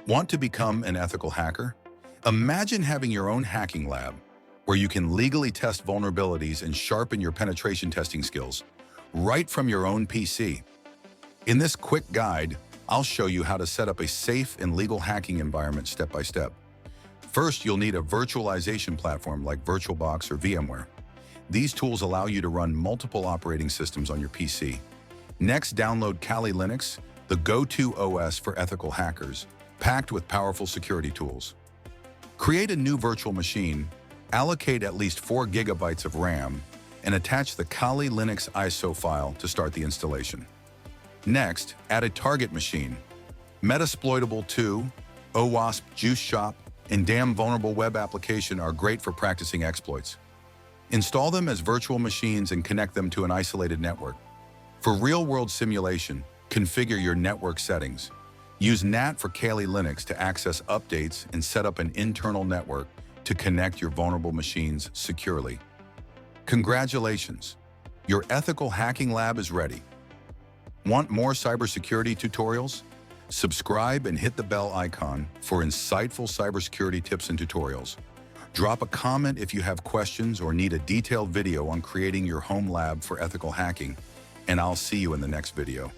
Want to become an ethical hacker? Imagine having your own hacking lab where you can legally test vulnerabilities and sharpen your penetration testing skills right from your own PC. In this quick guide, I'll show you how to set up a safe and legal hacking environment step by step. First, you'll need a virtualization platform like VirtualBox or VMware. These tools allow you to run multiple operating systems on your PC. Next, download Kali Linux, the go-to OS for ethical hackers, packed with powerful security tools. Create a new virtual machine, allocate at least 4 GB of RAM, and attach the Kali Linux ISO file to start the installation. Next, add a target machine. Metasploitable 2, OWASP, Juice Shop, and Damn Vulnerable Web Application are great for practicing exploits. Install them as virtual machines and connect them to an isolated network. For real-world simulation, configure your network settings. Use NAT for Kali Linux to access updates and set up an internal network to connect your vulnerable machines securely. Congratulations! Your ethical hacking lab is ready. Want more cybersecurity tutorials? Subscribe and hit the bell icon for insightful cybersecurity tips and tutorials. Drop a comment if you have questions or need a detailed video on creating your home lab for ethical hacking, and I'll see you in the next video.